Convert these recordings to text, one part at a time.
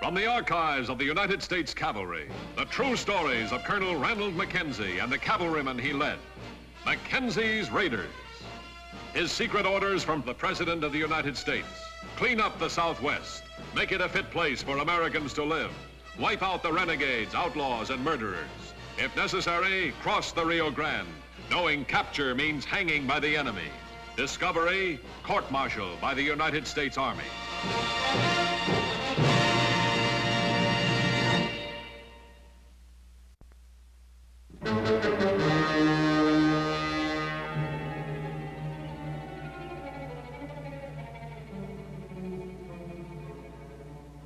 From the archives of the United States Cavalry, the true stories of Colonel Ranald Mackenzie and the cavalrymen he led. Mackenzie's Raiders. His secret orders from the President of the United States. Clean up the Southwest. Make it a fit place for Americans to live. Wipe out the renegades, outlaws, and murderers. If necessary, cross the Rio Grande, knowing capture means hanging by the enemy. Discovery, court-martial by the United States Army.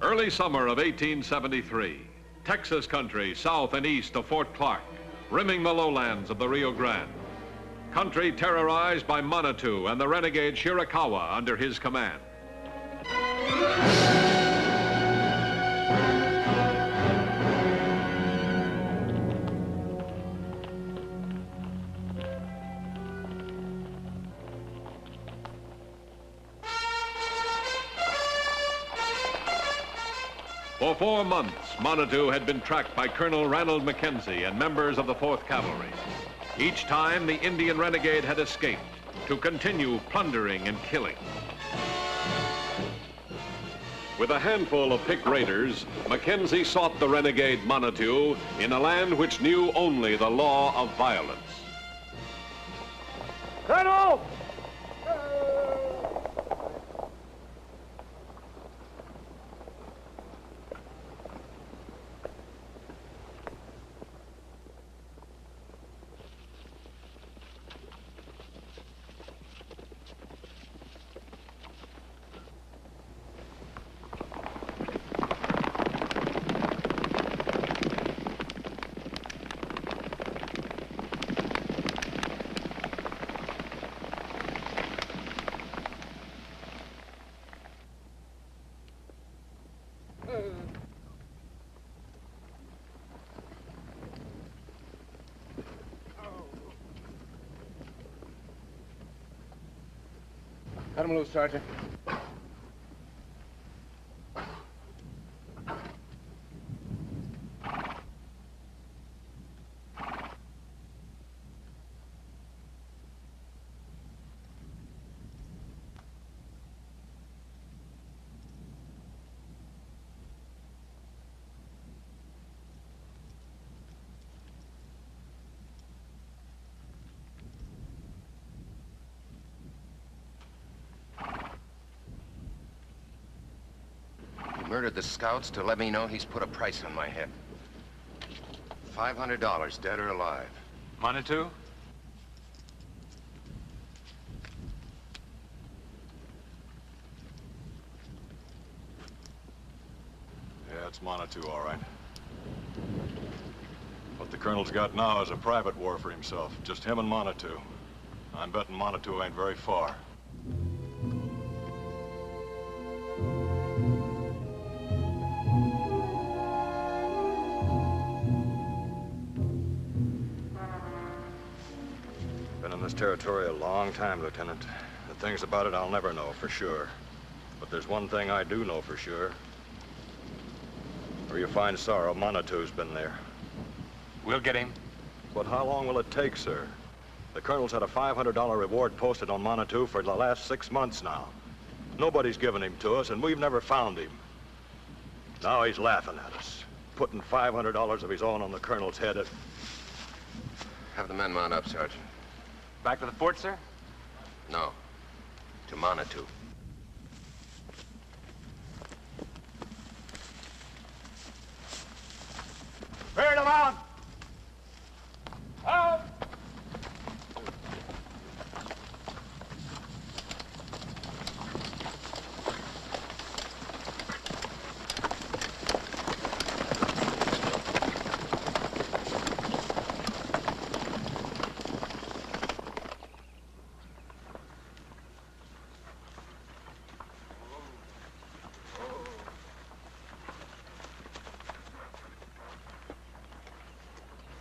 Early summer of 1873, Texas country south and east of Fort Clark, rimming the lowlands of the Rio Grande. Country terrorized by Manitou and the renegade Shirakawa under his command. For 4 months, Manitou had been tracked by Colonel Ranald Mackenzie and members of the 4th Cavalry. Each time, the Indian renegade had escaped to continue plundering and killing. With a handful of picked raiders, Mackenzie sought the renegade Manitou in a land which knew only the law of violence. Colonel! Cut him loose, Sergeant. Murdered the scouts to let me know he's put a price on my head. $500, dead or alive. Manitou? Yeah, it's Manitou, all right. What the colonel's got now is a private war for himself. Just him and Manitou. I'm betting Manitou ain't very far. This territory a long time, Lieutenant. The things about it I'll never know for sure. But there's one thing I do know for sure. Where you find sorrow, Manitou's been there. We'll get him. But how long will it take, sir? The colonel's had a $500 reward posted on Manitou for the last 6 months now. Nobody's given him to us, and we've never found him. Now he's laughing at us, putting $500 of his own on the colonel's head. Have the men mount up, Sergeant. Back to the fort, sir? No. To Manitou. Clear them out! Out!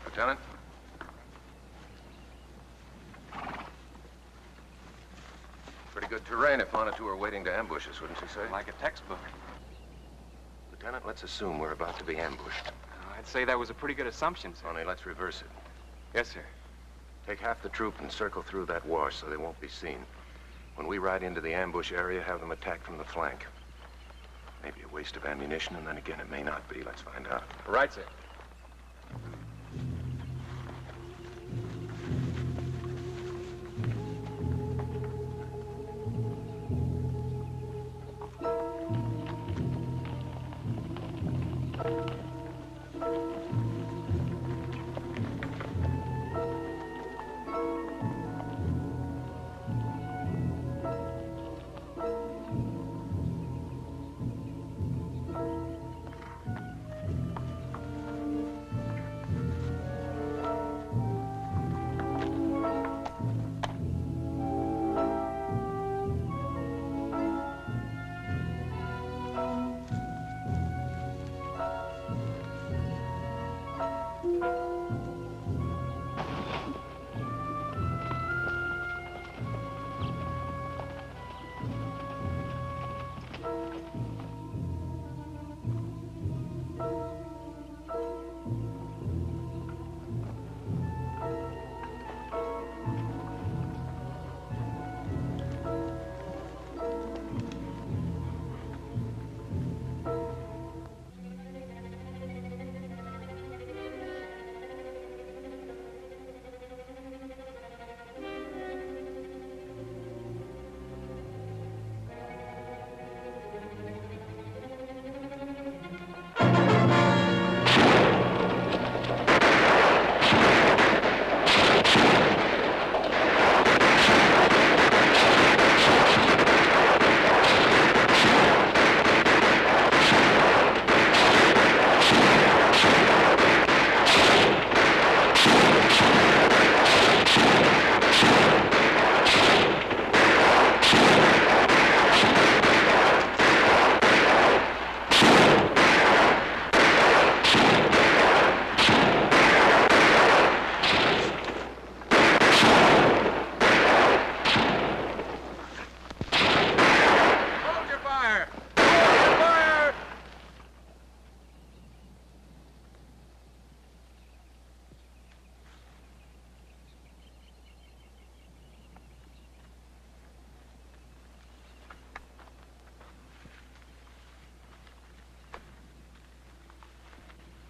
Lieutenant? Pretty good terrain if Manitou were waiting to ambush us, wouldn't you say? Like a textbook. Lieutenant, let's assume we're about to be ambushed. I'd say that was a pretty good assumption, sir. Only let's reverse it. Yes, sir. Take half the troop and circle through that wash so they won't be seen. When we ride into the ambush area, have them attack from the flank. Maybe a waste of ammunition, and then again, it may not be. Let's find out. Right, sir.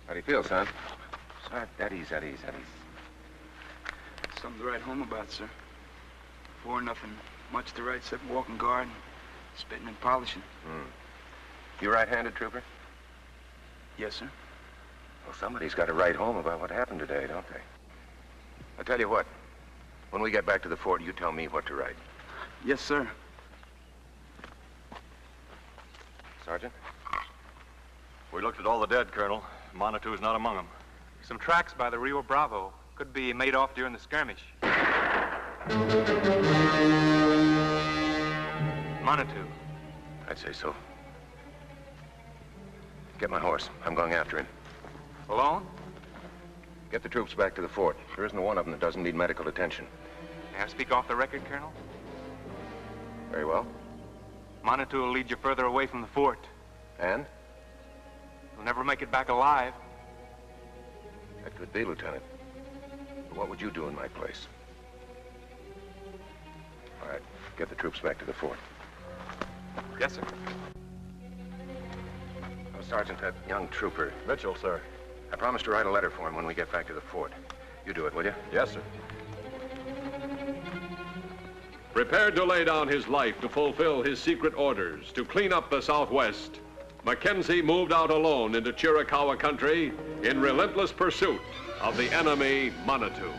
How do you feel, son? Sir, at ease. Something to write home about, sir. Before, nothing much to write except walking guard, spitting and polishing. You right-handed, trooper? Yes, sir. Well, somebody's got to write home about what happened today, don't they? I'll tell you what. When we get back to the fort, you tell me what to write. Yes, sir. Sergeant? We looked at all the dead, Colonel. Monitu's not among them. Some tracks by the Rio Bravo. Could be made off during the skirmish. Manitou. I'd say so. Get my horse. I'm going after him. Alone? Get the troops back to the fort. There isn't one of them that doesn't need medical attention. May I speak off the record, Colonel? Very well. Manitou will lead you further away from the fort. And? You'll never make it back alive. That could be, Lieutenant. But what would you do in my place? All right, get the troops back to the fort. Yes, sir. Oh, Sergeant, that young trooper, Mitchell, sir. I promised to write a letter for him when we get back to the fort. You do it, will you? Yes, sir. Prepared to lay down his life to fulfill his secret orders to clean up the Southwest, Mackenzie moved out alone into Chiricahua country in relentless pursuit of the enemy, Manitou.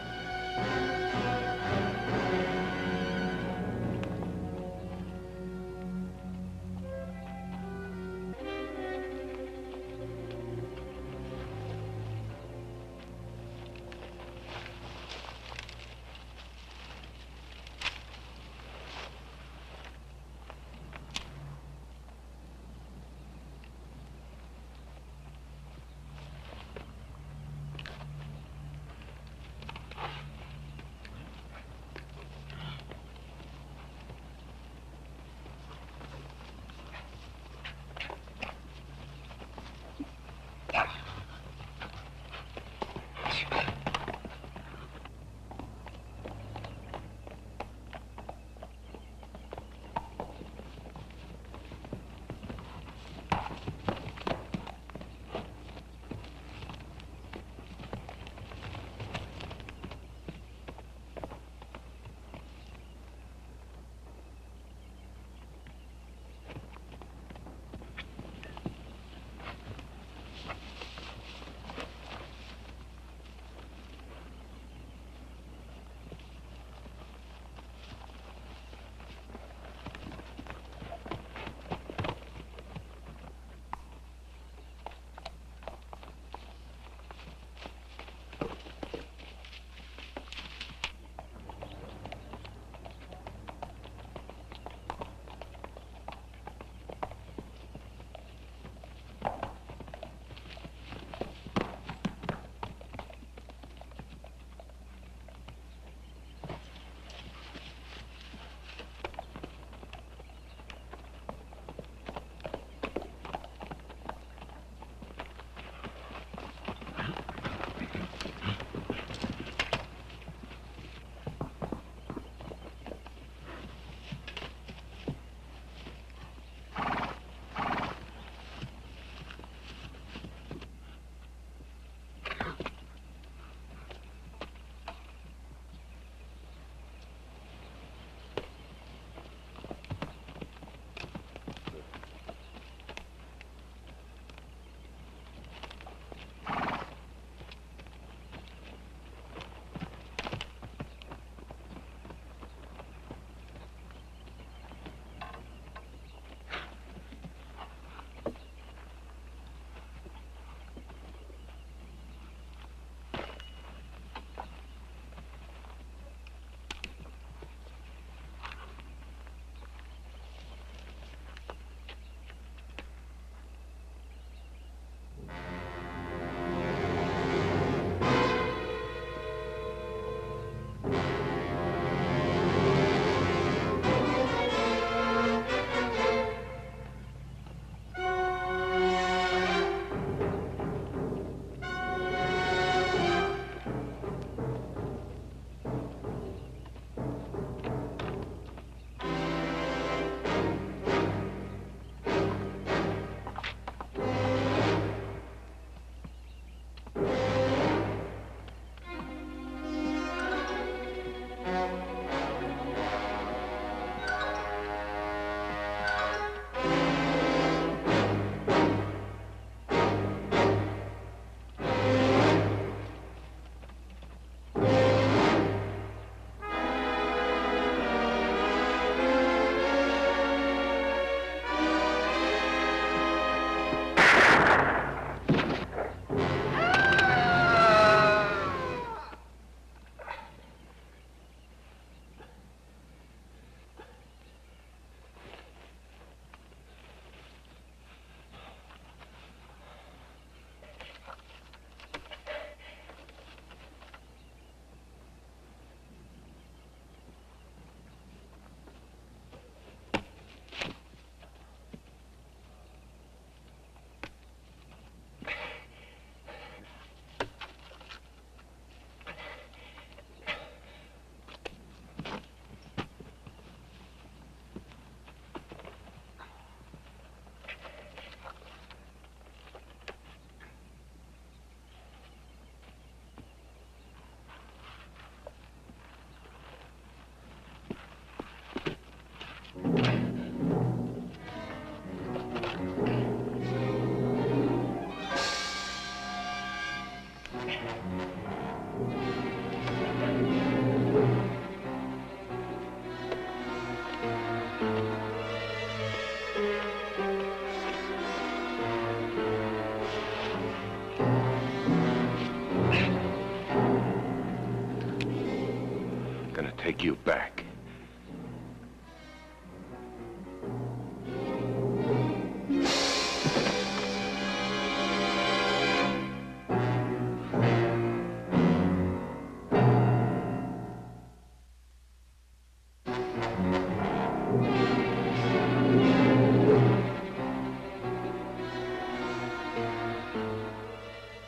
gonna take you back.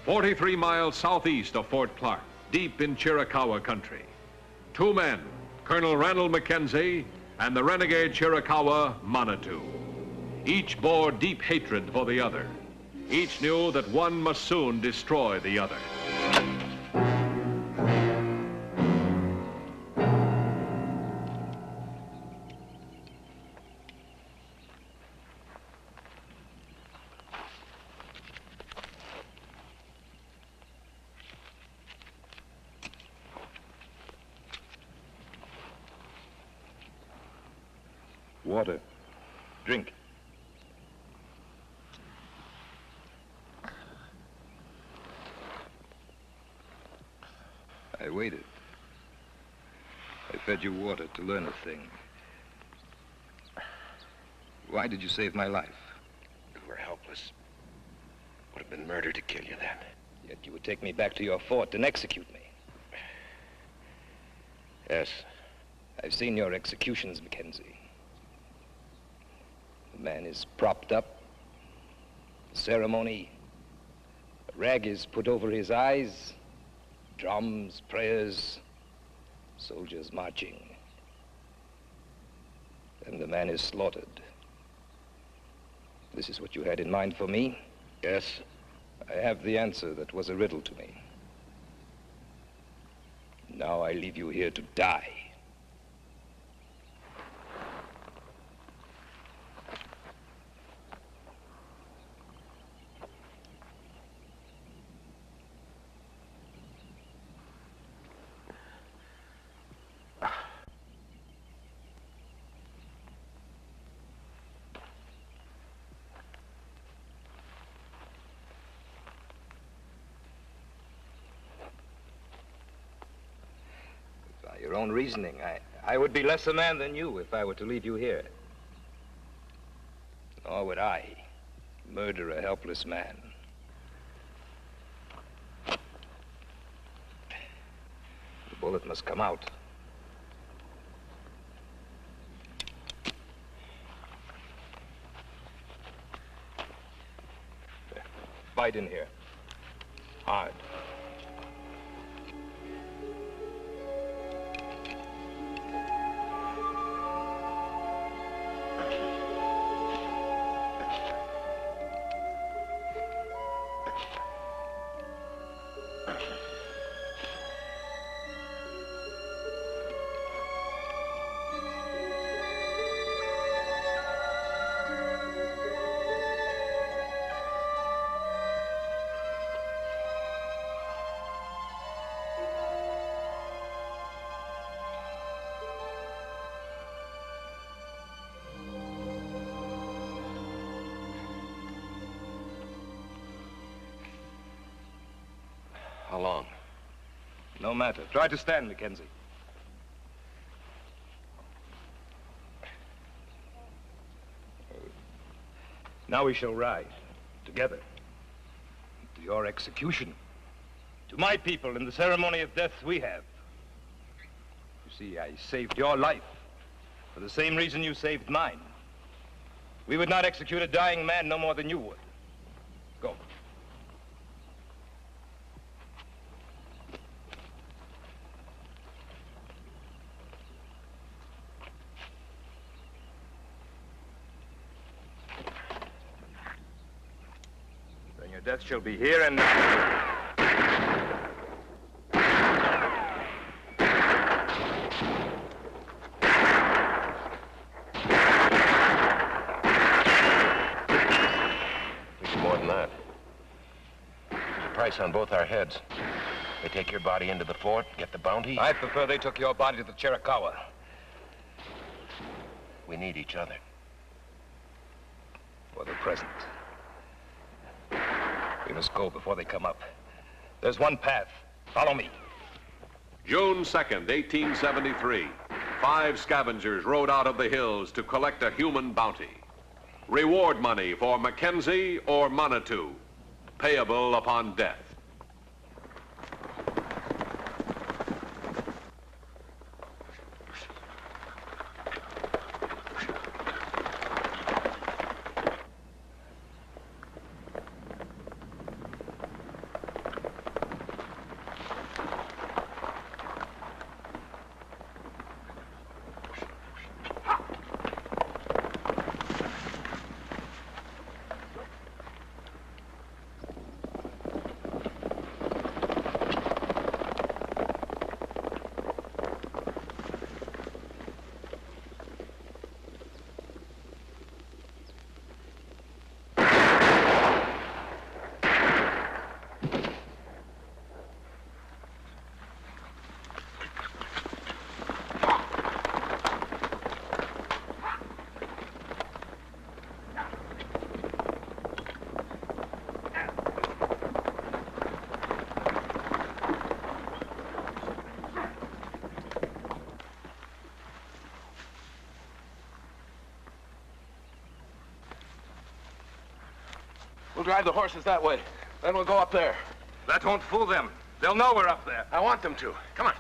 "43 miles southeast of Fort Clark, deep in Chiricahua country. Two men, Colonel Ranald Mackenzie and the renegade Chiricahua Manitou. Each bore deep hatred for the other. Each knew that one must soon destroy the other. Water. Drink. I waited. I fed you water to learn a thing. Why did you save my life? You were helpless. Would have been murder to kill you then. Yet you would take me back to your fort and execute me. Yes. I've seen your executions, Mackenzie. The man is propped up. The ceremony. A rag is put over his eyes. Drums, prayers, soldiers marching. Then the man is slaughtered. This is what you had in mind for me? Yes. I have the answer that was a riddle to me. Now I leave you here to die. By your own reasoning, I would be less a man than you if I were to leave you here. Nor would I murder a helpless man. The bullet must come out. Fight in here. Hard. How long? No matter. Try to stand, Mackenzie. Now we shall ride together to your execution, to my people in the ceremony of death we have. You see, I saved your life for the same reason you saved mine. We would not execute a dying man no more than you would. Go. Your death shall be here and now. We do more than that. There's a price on both our heads. They take your body into the fort, get the bounty. I prefer they took your body to the Chiricahua. We need each other. For the present. We must go before they come up. There's one path. Follow me. June 2nd, 1873. 5 scavengers rode out of the hills to collect a human bounty. Reward money for Mackenzie or Manitou, payable upon death. We'll drive the horses that way. Then we'll go up there. That won't fool them. They'll know we're up there. I want them to. Come on.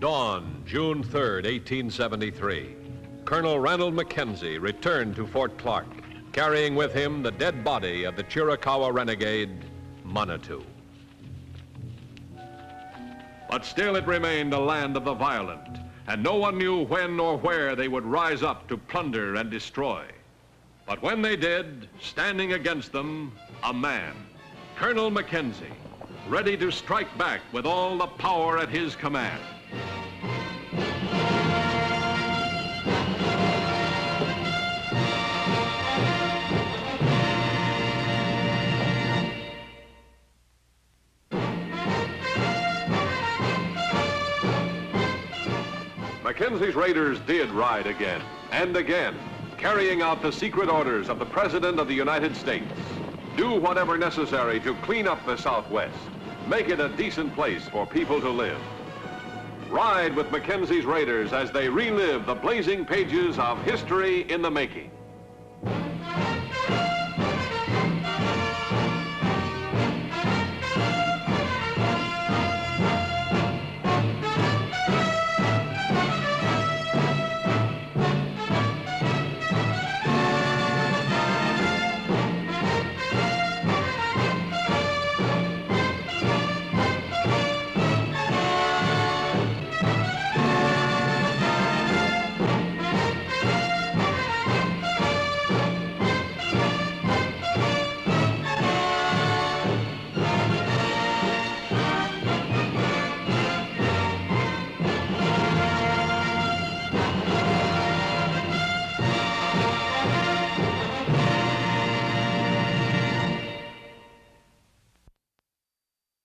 Dawn, June 3rd, 1873. Colonel Ranald Mackenzie returned to Fort Clark, carrying with him the dead body of the Chiricahua renegade, Manitou. But still it remained a land of the violent, and no one knew when or where they would rise up to plunder and destroy. But when they did, standing against them, a man, Colonel Mackenzie, ready to strike back with all the power at his command. Mackenzie's raiders did ride again and again, carrying out the secret orders of the President of the United States. Do whatever necessary to clean up the Southwest, make it a decent place for people to live. Ride with Mackenzie's raiders as they relive the blazing pages of history in the making.